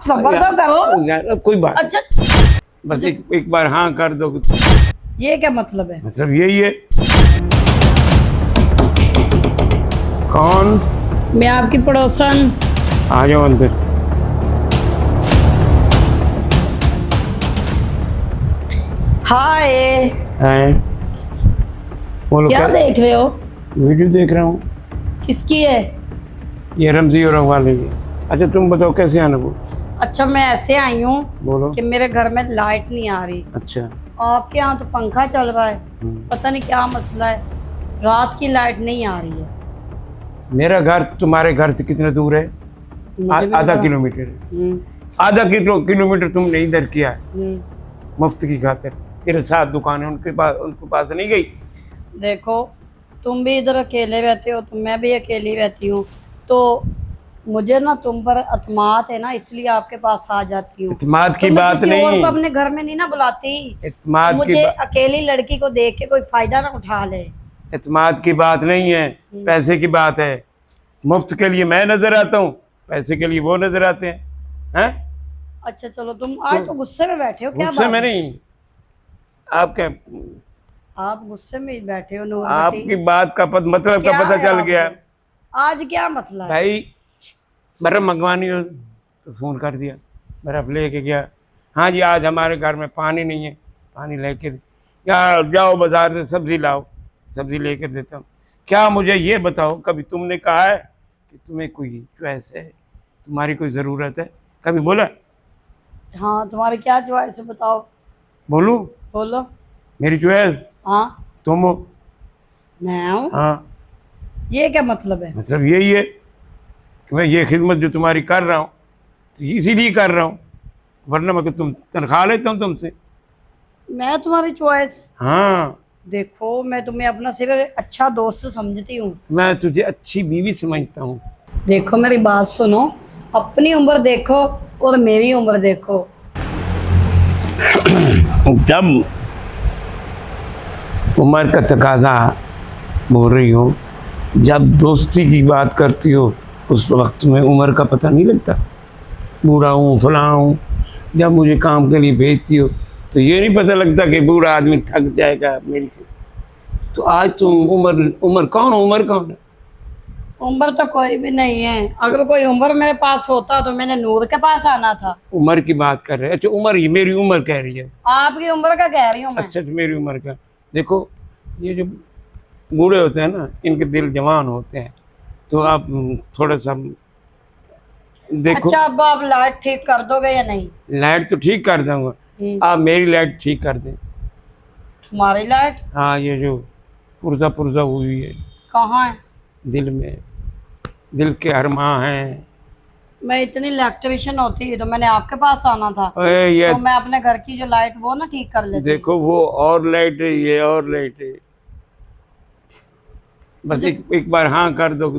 सबर तो करो यार कोई बात अच्छा बस एक बार हाँ कर दो। ये क्या मतलब है? मतलब यही है। कौन? मैं आपकी पड़ोसन। आ जाओ अंदर। हाय। हैं? बोलो क्या देख रहे हो? वीडियो देख रहा हूँ। किसकी है? ये रमजी और वाले की। अच्छा तुम बताओ कैसे आना वो? अच्छा मैं ऐसे आई हूँ बोलो। कि मेरे घर में लाइट नहीं आ रही। अच्छा। आपके यहाँ तो पंखा चल रहा है, पता नहीं क्या मसला है, रात की लाइट नहीं आ रही है। मेरा घर तुम्हारे घर से कितना दूर है? मुझे भी आधा पता। किलोमीटर। आधा किलोमीटर तुमने इधर किया है मुफ्त की खातिर। तेरे साथ दुकान है उनके पास नहीं गई? देखो तुम भी इधर अकेले रहते हो तो मैं भी अकेली रहती हूँ, तो मुझे ना तुम पर अतमाद है ना, इसलिए आपके पास आ जाती हूँ। इत्मीनान की तो मैं बात किसी और नहीं। को अपने घर में नहीं ना बुलाती। इत्मीनान की मुझे अकेली लड़की को देख के कोई फायदा ना उठा ले। इत्मीनान की बात नहीं है, पैसे की बात है। मुफ्त के लिए मैं नजर आता हूँ, पैसे के लिए वो नजर आते हैं। अच्छा चलो, तुम आज तो गुस्से में बैठे हो, क्या गुस्से बात में है? नहीं। आप क्या, आप गुस्से में ही बैठे हो नूर आपकी बेटी। बात का मतलब का क्या पता है चल आपको? गया। आज क्या मसला है? भाई बर्फ मंगवानी हो तो फ़ोन कर दिया, बर्फ़ लेके गया। हाँ जी आज हमारे घर में पानी नहीं है, पानी लेके या जाओ बाज़ार से सब्ज़ी लाओ, सब्ज़ी लेकर देता हूँ। क्या मुझे ये बताओ, कभी तुमने कहा है कि तुम्हें कोई चॉइस है, तुम्हारी कोई ज़रूरत है? कभी बोला? हाँ तुम्हारी क्या चॉइस है बताओ। बोलूँ? बोलो। मेरी चॉइस हाँ तुम हो। मैं हूँ। हाँ ये क्या मतलब है? मतलब यही है कि मैं ये खिदमत जो तुम्हारी कर रहा हूँ तो इसीलिए कर रहा हूँ, वरना मैं तुम तनख्वाह लेता हूँ तुमसे। मैं तुम्हारी चॉइस? हाँ देखो मैं तुम्हें अपना सिर्फ अच्छा दोस्त समझती हूँ। मैं तुझे अच्छी बीवी समझता हूँ। देखो मेरी बात सुनो, अपनी उम्र देखो और मेरी उम्र देखो। जब उम्र का तकाजा बोल रही हो, जब दोस्ती की बात करती हो उस वक्त में उम्र का पता नहीं लगता। बूढ़ा हूँ फलां हूँ, जब मुझे काम के लिए भेजती हो तो ये नहीं पता लगता कि बूढ़ा आदमी थक जाएगा मेरी। तो आज तुम उम्र कौन है? उम्र तो कोई भी नहीं है। अगर कोई उम्र मेरे पास होता तो मैंने नूर के पास आना था। उम्र की बात कर रहे हैं? अच्छा उम्र, ये मेरी उम्र कह रही है? आपकी उम्र का कह रही हूँ मैं। अच्छा तो मेरी उम्र का। देखो ये जो बूढ़े होते हैं ना, इनके दिल जवान होते हैं, तो आप थोड़ा सा देखो। अच्छा अब आप लाइट ठीक कर दोगे या नहीं? लाइट तो ठीक कर दूंगा, आप मेरी लाइट ठीक कर दें। तुम्हारी लाइट? हाँ ये जो पुर्जा पुर्जा हुई है कहाँ है? दिल में, दिल के अरमां हैं। मैं इतनी इलेक्ट्रिशियन होती तो मैंने आपके पास आना था। ये तो मैं अपने घर की जो लाइट वो ना ठीक कर लेती। देखो वो और लाइट है, ये और लाइट है। बस एक बार हाँ कर दो,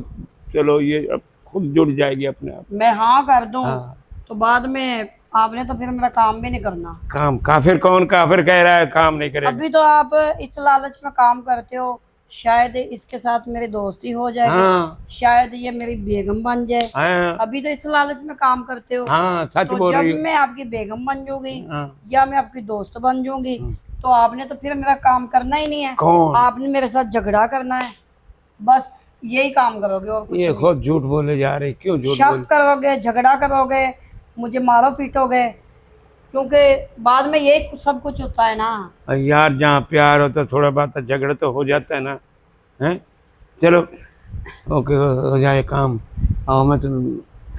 चलो ये अब खुद जुड़ जाएगी अपने आप। मैं हाँ कर दूं हाँ। तो बाद में आपने तो फिर मेरा काम भी नहीं करना। काम काफिर? कौन काफिर कह रहा है काम नहीं करेगा? अभी तो आप इस लालच में काम करते हो, शायद इसके साथ मेरी दोस्ती हो जाएगी। हाँ। शायद ये मेरी बेगम बन जाए। हाँ। अभी तो इस लालच में काम करते हो। हाँ सच तो बोल जब रही हो। मैं आपकी बेगम बन जाऊंगी हाँ। या मैं आपकी दोस्त बन जाऊंगी तो आपने तो फिर मेरा काम करना ही नहीं है। कौन? आपने मेरे साथ झगड़ा करना है, बस यही काम करोगे और कुछ ये नहीं। खुद झूठ बोले जा रहे, क्यों झूठ शक करोगे, झगड़ा करोगे, मुझे मारो पीटोगे, क्योंकि बाद में यही सब कुछ होता है ना। बोले यार? जहाँ प्यार होता थोड़ा बहुत झगड़ा तो हो जाता है ना। हैं चलो ओके हो जाए काम। आओ मैं तुम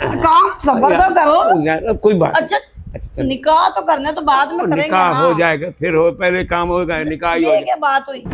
काम सबर तो करो यार कोई बात। अच्छा अच्छा निकाह तो करना है तो बाद में करेंगे निकाह ना। हो जाएगा, फिर हो पहले काम होगा, निकाह ही हो ये जाएगा। क्या बात हुई?